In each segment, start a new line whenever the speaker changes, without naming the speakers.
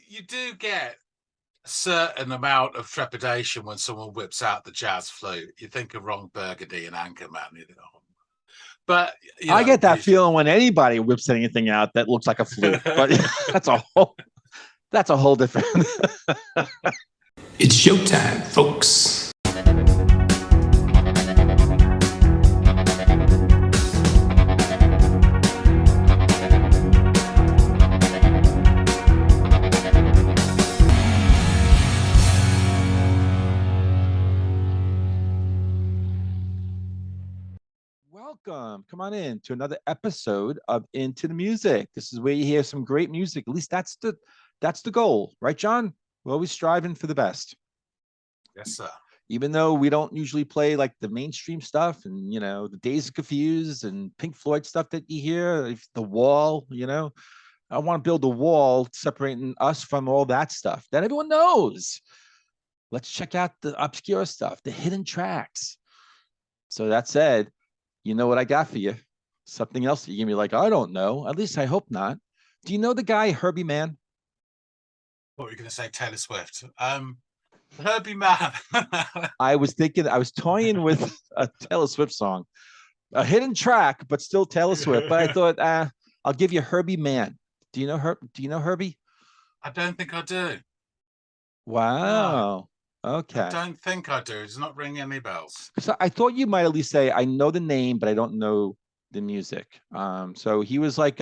you do get a certain amount of trepidation when someone whips out the jazz flute. You think of Ron Burgundy and Anchorman, you know. But
I get that
usually,
feeling when anybody whips anything out that looks like a flute, but that's a whole that's a whole different.
It's showtime, folks.
Welcome. Come on in to another episode of Into the Music. This is where you hear some great music. At least that's the goal, right, John? We're always striving for the best.
yes, sir.
Even though we don't usually play like the mainstream stuff and the Days of Confused and Pink Floyd stuff that you hear, the Wall. I want to build a wall separating us from all that stuff that everyone knows. Let's check out the obscure stuff, the hidden tracks. So that said, you know what I got for you? Something else that you're gonna be like, I don't know. At least I hope not. Do you know the guy Herbie Mann?
What were you going to say, Taylor Swift? Herbie Mann.
I was thinking, I was toying with a Taylor Swift song, a hidden track, but still Taylor Swift. But I thought, I'll give you Herbie Mann. Do you know her? Do you know Herbie?
I don't think I do. No,
Wow.
I
Okay.
don't think I do. It's not ringing any bells.
So I thought you might at least say I know the name, but I don't know the music. So he was like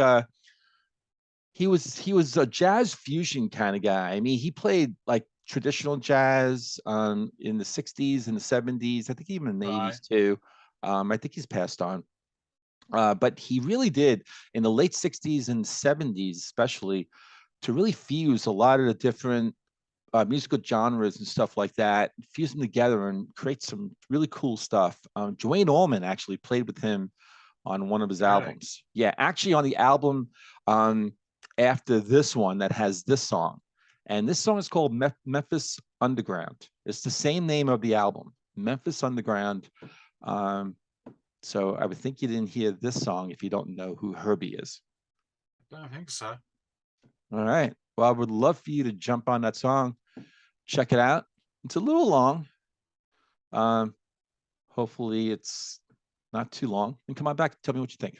he was a jazz fusion kind of guy. I mean, he played like traditional jazz in the 60s and the 70s. I think even in the
Right.
80s too. I think he's passed on. But he really did in the late 60s and 70s, especially, to really fuse a lot of the different musical genres and stuff like that, fuse them together and create some really cool stuff. Duane Allman actually played with him on one of his
Really?
albums. Yeah, actually on the album after this one that has this song. And this song is called Memphis Underground. It's the same name of the album, Memphis Underground. Um, so I would think you didn't hear this song if you don't know who Herbie is.
I don't think so.
All right. Well, I would love for you to jump on that song, check it out. It's a little long. Um, Hopefully, it's not too long. And come on back and tell me what you think.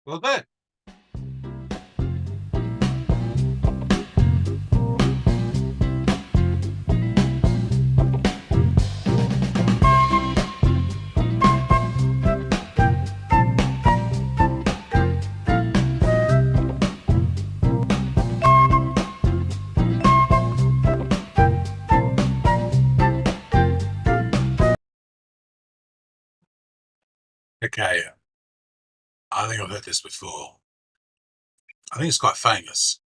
Well, good. Okay. I think I've heard this before. I think it's quite famous,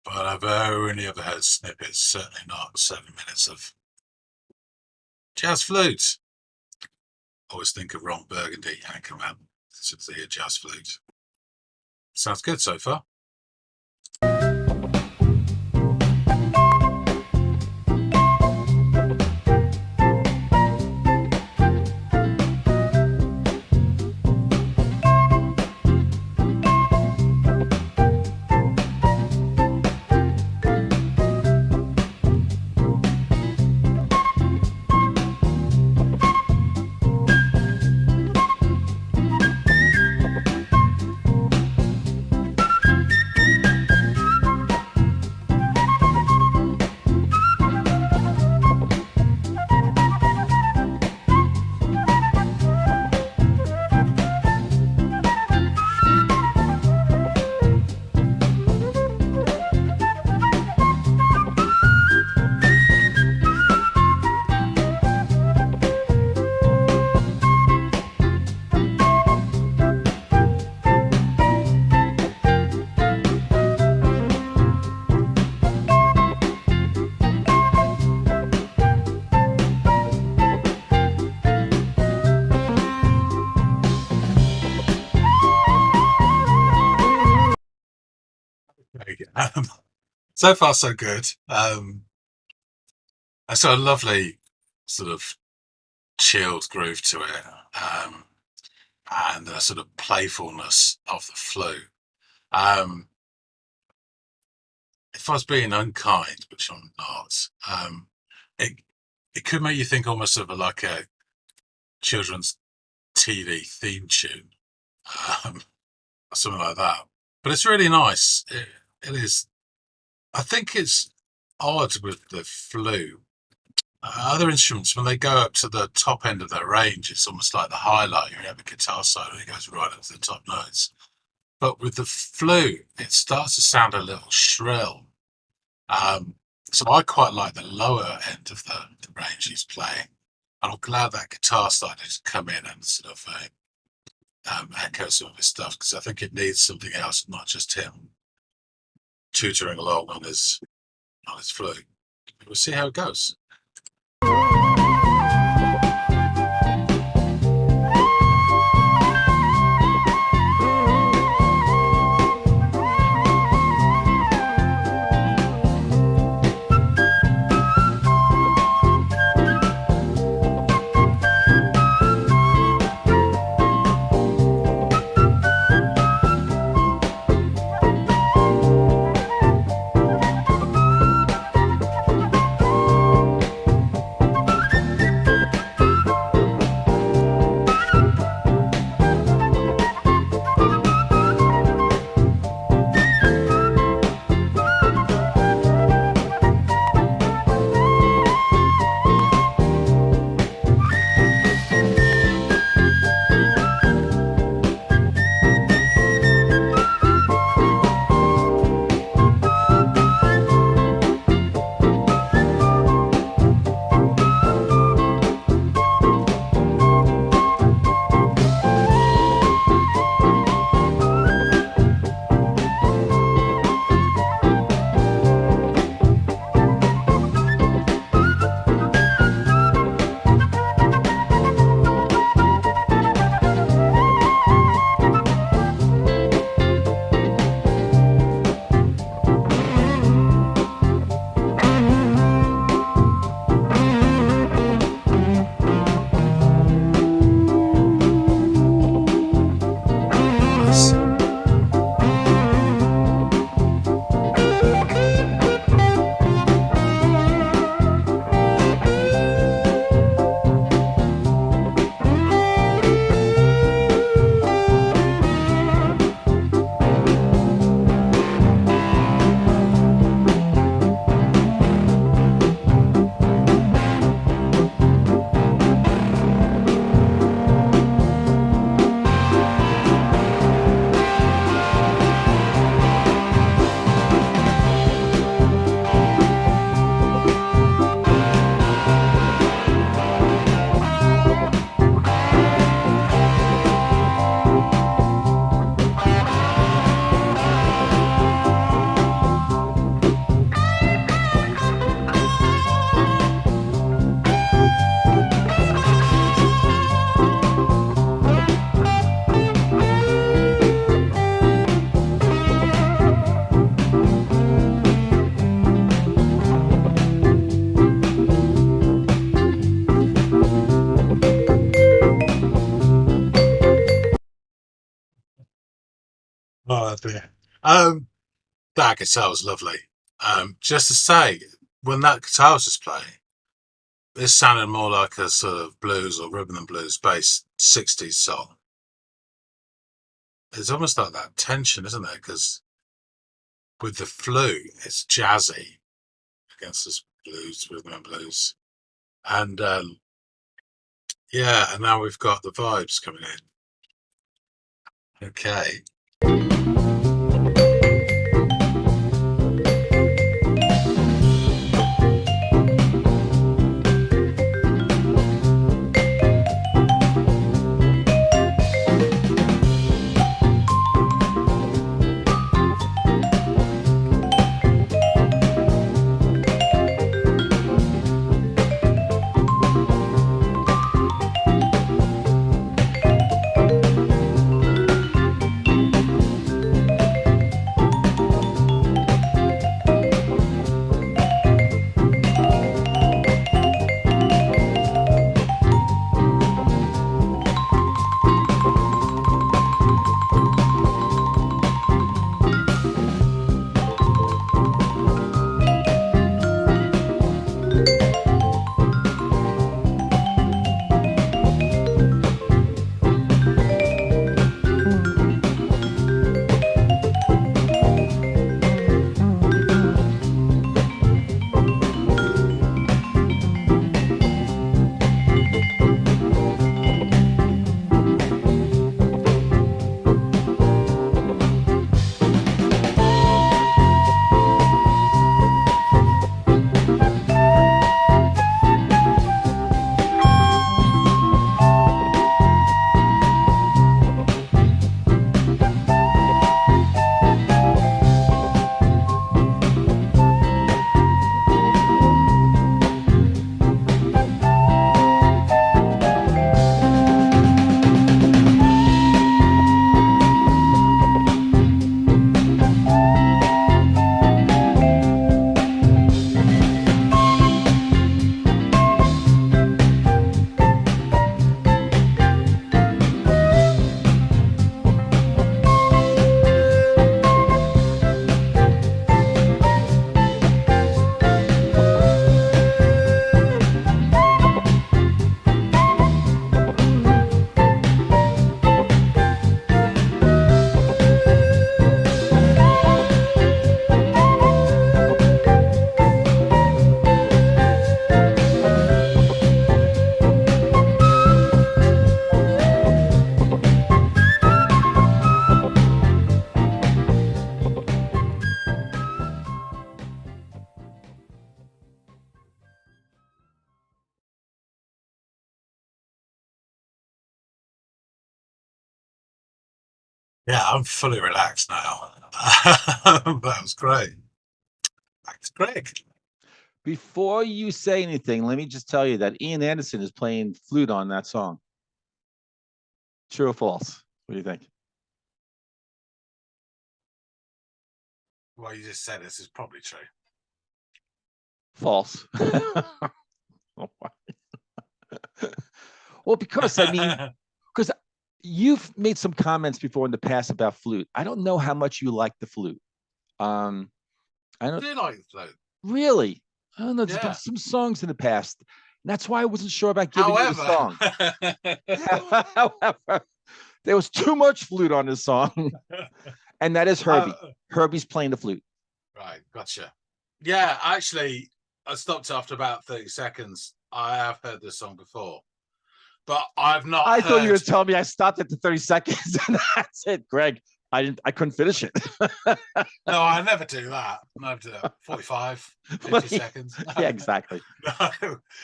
but I've only ever heard snippets, certainly not 7 minutes of jazz flute. Always think of Ron Burgundy, Anchorman, since they hear jazz flute. Sounds good so far. So far, so good. I saw a lovely sort of chilled groove to it, and the sort of playfulness of the flute. Um, if I was being unkind, which I'm not, it it could make you think almost of like a children's TV theme tune, um, or something like that. But it's really nice. It is. I think it's odd with the flute. Other instruments, when they go up to the top end of their range, it's almost like the highlight. You have a guitar solo, it goes right up to the top notes. But with the flute, it starts to sound a little shrill. So I quite like the lower end of the range he's playing. And I'm glad that guitar started to come in and sort of echo some of his stuff, because I think it needs something else, not just him tutoring along on his flute. We'll see how it goes. Oh dear. That guitar was lovely. Just to say, when that guitar was just playing, this sounded more like a sort of blues or rhythm and blues based 60s song. It's almost like that tension, isn't it? Because with the flute, it's jazzy against this blues, rhythm and blues. And yeah, and now we've got the vibes coming in. Okay. Yeah, I'm fully relaxed now. That was great. Back to Greg.
Before you say anything, let me just tell you that Ian Anderson is playing flute on that song. True or false? What do you think?
Well, you just said this is probably true.
False. Well, because I mean, because you've made some comments before in the past about flute. I don't know how much you like the flute. I
I
don't
do like the flute.
really. I don't know. There's been
Yeah.
some songs in the past. And that's why I wasn't sure about giving you the song. However, there was too much flute on this song, and that is Herbie. Herbie's playing the flute.
Right, gotcha. Yeah, actually, I stopped after about 30 seconds. I have heard this song before, but I've not
I thought you were
heard.
telling me I stopped at the 30 seconds, and that's it, Greg. I couldn't finish it.
No, I never do that. Never do that. 45, 50 seconds.
Yeah, exactly.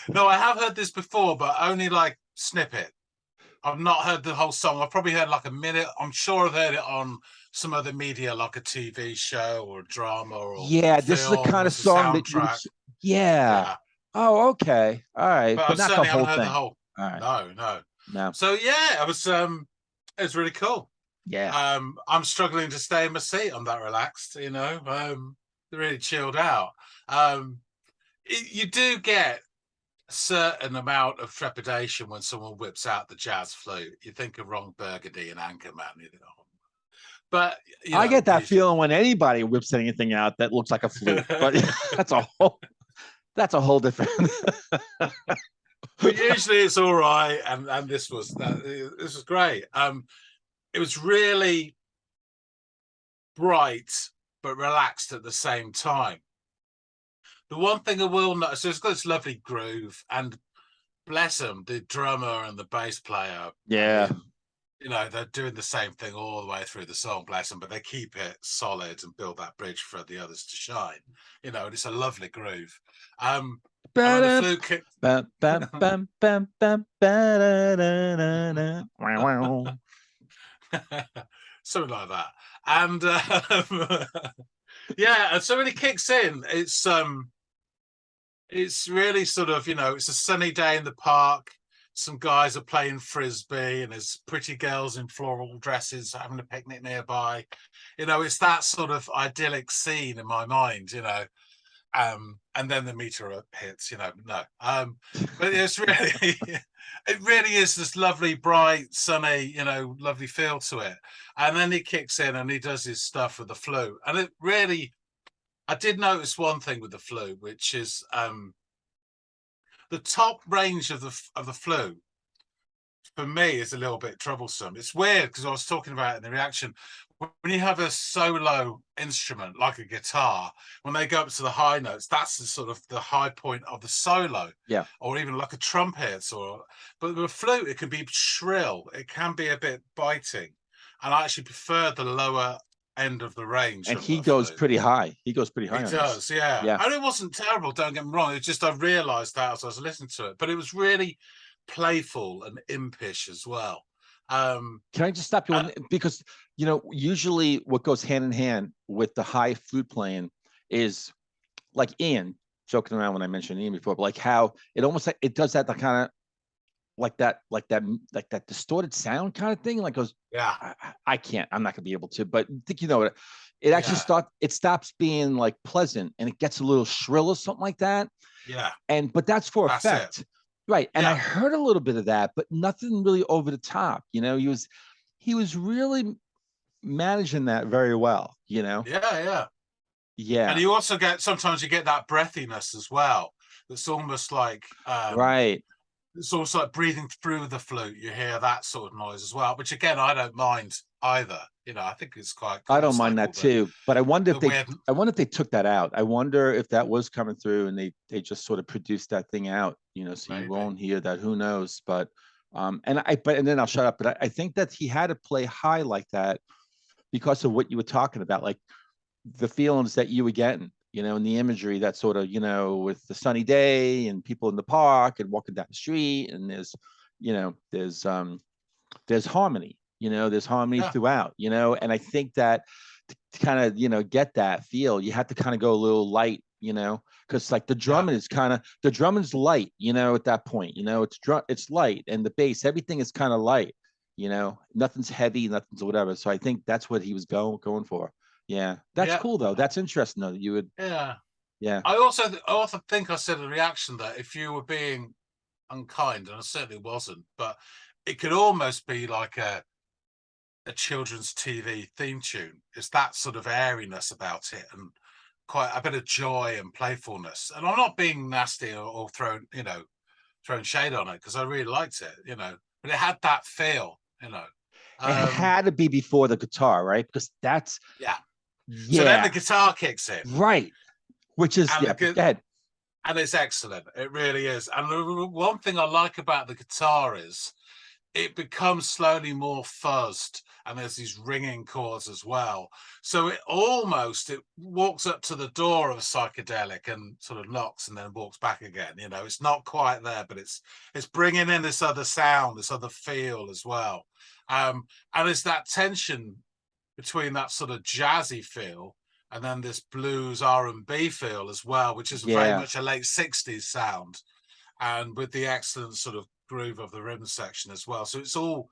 No, I have heard this before, but only like snippet. I've not heard the whole song. I've probably heard like a minute. I'm sure I've heard it on some other media, like a TV show or a drama or
Yeah, this is the
film
kind of
as a
song that you would.
soundtrack.
Yeah.
Yeah,
Oh, okay. All right.
but I
But not the
certainly haven't
whole
heard the
thing.
whole.
All right.
No.
No.
So yeah, it was really cool.
Yeah.
I'm struggling to stay in my seat. I'm that relaxed, really chilled out. You do get a certain amount of trepidation when someone whips out the jazz flute. You think of Ron Burgundy and Anchorman, But
I get that feeling when anybody whips anything out that looks like a flute, but that's a whole different.
But usually it's all right, and this was great. It was really bright but relaxed at the same time. The one thing I will notice, so it's got this lovely groove, and bless them, the drummer and the bass player.
Yeah.
I mean, they're doing the same thing all the way through the song, bless them, but they keep it solid and build that bridge for the others to shine. And it's a lovely groove. And when the flute kicked, something like that. And yeah, and so when it kicks in, it's really sort of, it's a sunny day in the park. Some guys are playing frisbee, and there's pretty girls in floral dresses having a picnic nearby. It's that sort of idyllic scene in my mind, and then the meteor hits, no. But it's really, it really is this lovely, bright, sunny, lovely feel to it. And then he kicks in and he does his stuff with the flute. And it really, I did notice one thing with the flute, which is the top range of the flute for me is a little bit troublesome. It's weird because I was talking about it in the reaction. When you have a solo instrument like a guitar, when they go up to the high notes, that's the sort of the high point of the solo.
Yeah.
Or even like a trumpet, but with a flute, it can be shrill. It can be a bit biting, and I actually prefer the lower end of the range.
And he goes pretty high. He goes pretty high.
He does, yeah. And it wasn't terrible, don't get me wrong. It's just I realized that as I was listening to it, but it was really playful and impish as well.
Can I just stop you because usually what goes hand in hand with the high flute playing is like Ian, joking around when I mentioned Ian before, but like how it almost like it does that kind of like that distorted sound kind of thing. Like goes,
yeah,
I can't, I'm not gonna be able to, but I think it actually stops being like pleasant and it gets a little shrill or something like that.
Yeah.
But that's for effect. Right. And I heard a little bit of that, but nothing really over the top. He was really managing that very well,
Yeah.
Yeah.
And you also sometimes you get that breathiness as well. It's almost like
right.
It's almost like breathing through the flute. You hear that sort of noise as well, which again I don't mind either. I think it's quite.
I don't mind that too, but I wonder if they took that out. I wonder if that was coming through and they just sort of produced that thing out, so maybe. You won't hear that. Who knows? But and then I'll shut up. But I think that he had to play high like that because of what you were talking about, like the feelings that you were getting, and the imagery that sort of, with the sunny day and people in the park and walking down the street, and there's harmony. You know, there's harmony
Yeah.
throughout, you know, and I think that to kind of, you know, get that feel, you have to kind of go a little light, you know, because like the drumming is kind of, the drumming's light, you know, at that point, you know, it's light, and the bass, everything is kind of light, you know, nothing's heavy, nothing's whatever. So I think that's what he was going for. Yeah, that's
Yeah.
cool though. That's interesting though. You would,
Yeah.
yeah.
I also think I said a reaction that if you were being unkind, and I certainly wasn't, but it could almost be like a children's TV theme tune. It's that sort of airiness about it, and quite a bit of joy and playfulness. And I'm not being nasty or throwing shade on it, because I really liked it, you know, but it had that feel, you know.
It had to be before the guitar, right? Because that's,
Yeah. So then the
yeah,
guitar kicks in,
right. Which is,
and
yeah, go ahead.
and it's excellent. It really is. And the one thing I like about the guitar is it becomes slowly more fuzzed, and there's these ringing chords as well. So it walks up to the door of a psychedelic and sort of knocks and then walks back again. You know, it's not quite there, but it's bringing in this other sound, this other feel as well. And it's that tension between that sort of jazzy feel and then this blues R&B feel as well, which is very much a late 60s sound, and with the excellent sort of groove of the rhythm section as well. So it's all,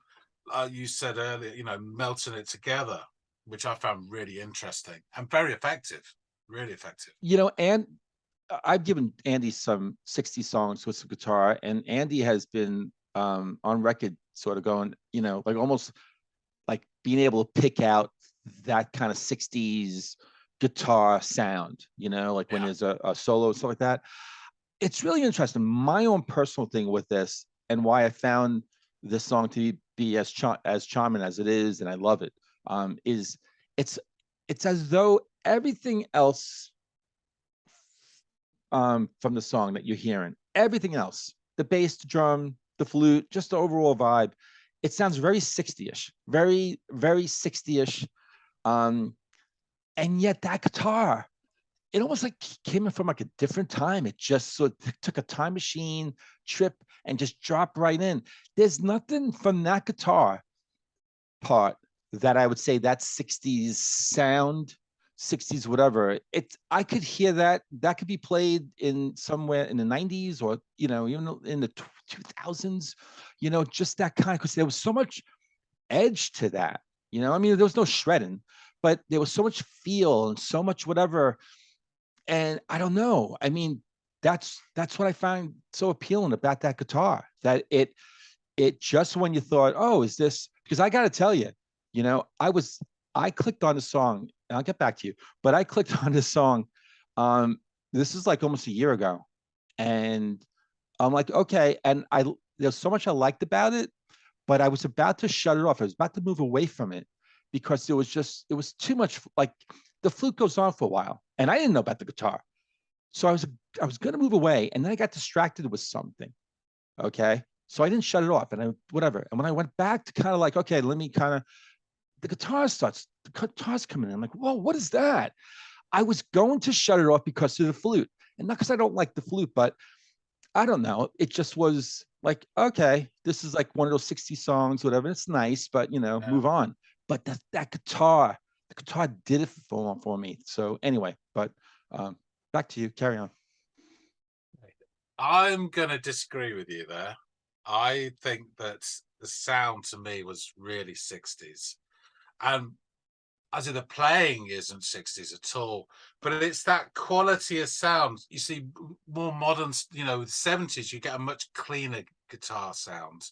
you said earlier, you know, melting it together, which I found really interesting and very effective, really effective.
You know, and I've given Andy some 60 songs with some guitar, and Andy has been on record sort of going, you know, like almost like being able to pick out that kind of 60s guitar sound, you know, like when there's a solo and stuff like that. It's really interesting. My own personal thing with this, and why I found this song to be as charming as it is, and I love it, is it's as though everything else from the song that you're hearing, everything else, the bass, the drum, the flute, just the overall vibe, it sounds very 60ish, very, very 60ish. And yet that guitar, it almost like came in from like a different time. It just sort of took a time machine trip and just dropped right in. There's nothing from that guitar part that I would say that 60s sound, 60s whatever. I could hear that could be played in somewhere in the 90s, or you know, even in the 2000s, you know, just that kind of, because there was so much edge to that, you know. I mean, there was no shredding, but there was so much feel and so much whatever. And I don't know, I mean, that's what I find so appealing about that guitar, that it just, when you thought, oh, is this, because I got to tell you, you know, I clicked on the song, and I'll get back to you, but I clicked on this song. This is like almost a year ago, and I'm like, okay. And there's so much I liked about it, but I was about to shut it off. I was about to move away from it because it was too much. Like the flute goes on for a while, and I didn't know about the guitar. So I was going to move away, and then I got distracted with something. Okay. So I didn't shut it off, and whatever. And when I went back to kind of like, okay, let me kind of, the guitar's coming in. I'm like, whoa, what is that? I was going to shut it off because of the flute, and not because I don't like the flute, but I don't know. It just was like, okay, this is like one of those 60 songs, whatever. It's nice, but you know, move on. But that guitar, the guitar did it for me. So anyway, but back to you. Carry on.
I'm going to disagree with you there. I think that the sound to me was really 60s. And as in the playing isn't 60s at all, but it's that quality of sound. You see, more modern, you know, with 70s, you get a much cleaner guitar sound.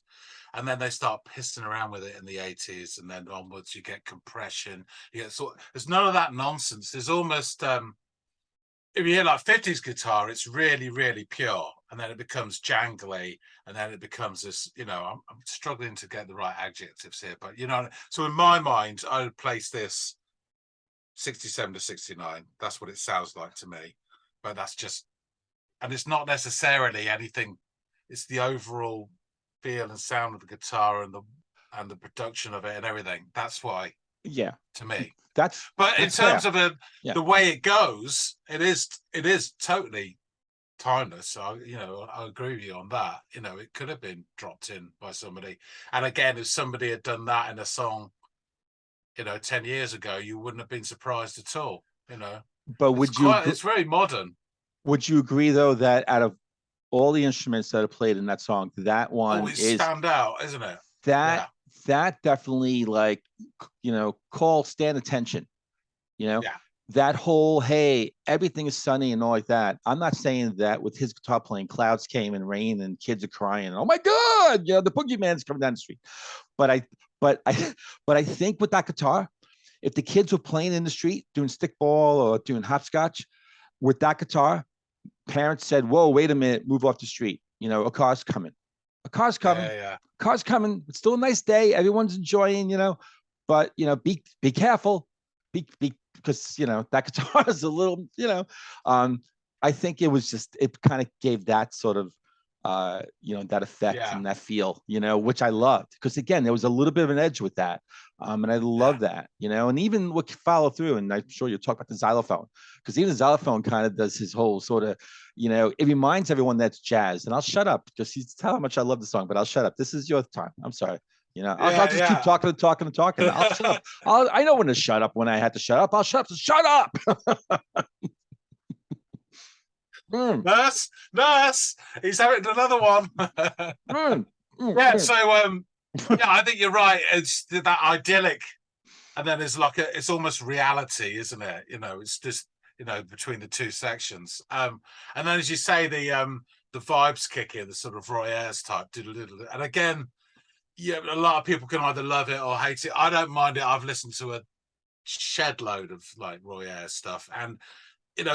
And then they start pissing around with it in the 80s, and then onwards you get compression. You get there's none of that nonsense. There's almost if you hear like 50s guitar, it's really, really pure, and then it becomes jangly, and then it becomes this, you know, I'm struggling to get the right adjectives here, but you know, so in my mind, I would place this 67 to 69. That's what it sounds like to me, but that's just, and it's not necessarily anything. It's the overall feel and sound of the guitar and the production of it and everything. That's why,
yeah,
to me.
But
in terms of the way it goes, it is totally timeless. So, I agree with you on that. It could have been dropped in by somebody. And again, if somebody had done that in a song, 10 years ago, you wouldn't have been surprised at all.
But
It's very modern.
Would you agree though that out of all the instruments that are played in that song, that one
it's
is
stand out, isn't it?
That definitely stand attention.
Yeah.
That whole, hey, everything is sunny and all like that. I'm not saying that with his guitar playing, clouds came and rain and kids are crying. Oh my God, the boogeyman's coming down the street. But I think with that guitar, if the kids were playing in the street doing stickball or doing hopscotch with that guitar, parents said, "Whoa, wait a minute, move off the street. A car's coming. A car's coming.
Yeah.
Car's coming. It's still a nice day. Everyone's enjoying, but be careful. Because that guitar is a little, I think it was just, it kind of gave that sort of that effect and that feel, which I loved, because again, there was a little bit of an edge with that. And I love that, and even what follow through, and I'm sure you'll talk about the xylophone, because even the xylophone kind of does his whole sort of, it reminds everyone that's jazz. And I'll shut up, because you tell how much I love the song, but I'll shut up. This is your time. I'm sorry. I'll just keep talking and talking and talking. I'll shut up. I know when to shut up when I had to shut up. I'll shut up. So shut up.
Nurse, he's having another one. Yeah, so I think you're right. It's that idyllic, and then it's almost reality, isn't it? It's just between the two sections. And then, as you say, the vibes kick in, the sort of Roy Ayers type doodle-doodle. And again, a lot of people can either love it or hate it. I don't mind it. I've listened to a shed load of like Roy Ayers stuff, and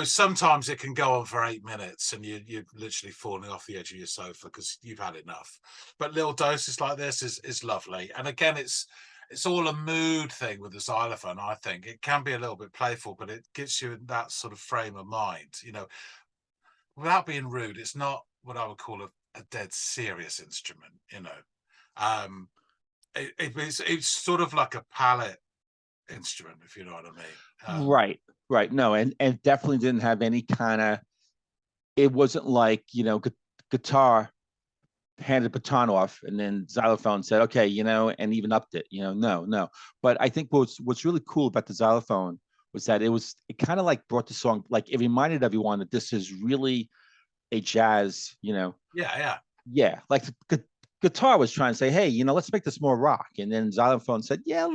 sometimes it can go on for 8 minutes and you're literally falling off the edge of your sofa because you've had enough. But little doses like this is lovely. And again, it's all a mood thing with the xylophone. I think it can be a little bit playful, but it gets you in that sort of frame of mind. Without being rude, it's not what I would call a dead serious instrument. It's sort of like a palette instrument, if you know what I mean.
Right. No, and definitely didn't have any kind of, it wasn't like, guitar handed the baton off and then xylophone said, okay, and even upped it, no. But I think what's really cool about the xylophone was that it kind of like brought the song, like it reminded everyone that this is really a jazz, Yeah. Like the guitar was trying to say, hey, let's make this more rock. And then xylophone said, yeah,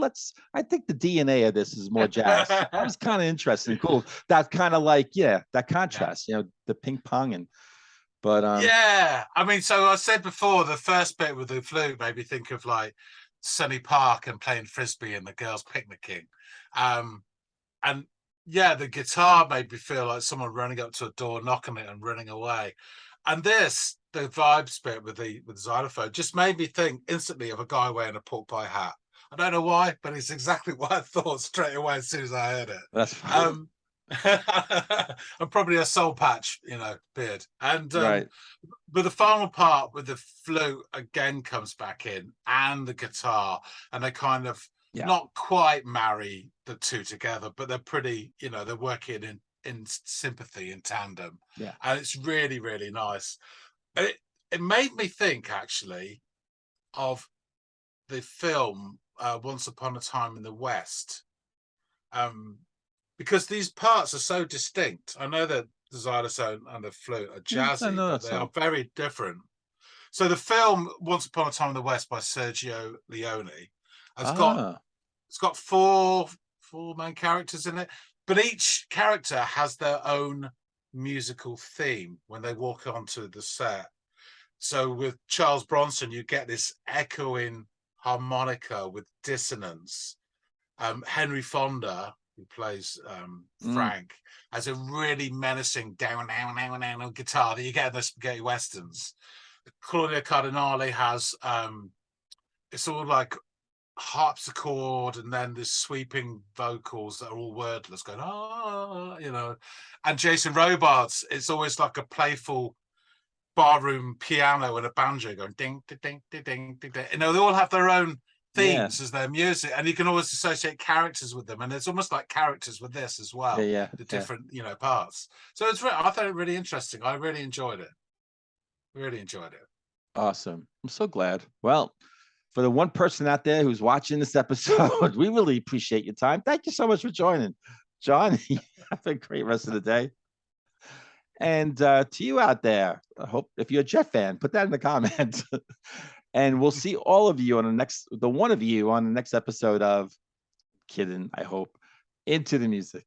I think the DNA of this is more jazz. That was kind of interesting. Cool. That kind of like, that contrast, the ping pong but
I mean, so I said before, the first bit with the flute made me think of like Sunny Park and playing frisbee and the girls picnicking. And the guitar made me feel like someone running up to a door, knocking it and running away. And the vibes bit with the xylophone just made me think instantly of a guy wearing a pork pie hat. I don't know why, but it's exactly what I thought straight away as soon as I heard it.
That's fine.
And probably a soul patch, beard. And
right.
But the final part with the flute again comes back in, and the guitar, and they kind of not quite marry the two together, but they're pretty, they're working in sympathy, in tandem. And it's really, really nice. It made me think actually of the film Once Upon a Time in the West, because these parts are so distinct. I know that the xylophone and the flute are jazzy, but they are very different. So the film Once Upon a Time in the West by Sergio Leone has got four main characters in it, but each character has their own musical theme when they walk onto the set. So with Charles Bronson, you get this echoing harmonica with dissonance. Henry Fonda, who plays Frank, has a really menacing down guitar that you get in the spaghetti westerns. Claudia Cardinale has it's all like harpsichord and then this sweeping vocals that are all wordless going and Jason Robards, it's always like a playful barroom piano and a banjo going ding ding ding ding ding ding. They all have their own
Yeah.
themes as their music, and you can always associate characters with them, and it's almost like characters with this as well.
Yeah.
The different parts. So I thought it really interesting. I really enjoyed it. Really enjoyed it.
Awesome. I'm so glad. Well, for the one person out there who's watching this episode, we really appreciate your time. Thank you so much for joining. John, you have a great rest of the day. And to you out there, I hope if you're a Jet fan, put that in the comments. And we'll see all of you on the one of you on the next episode of, kidding, I hope, Into the Music.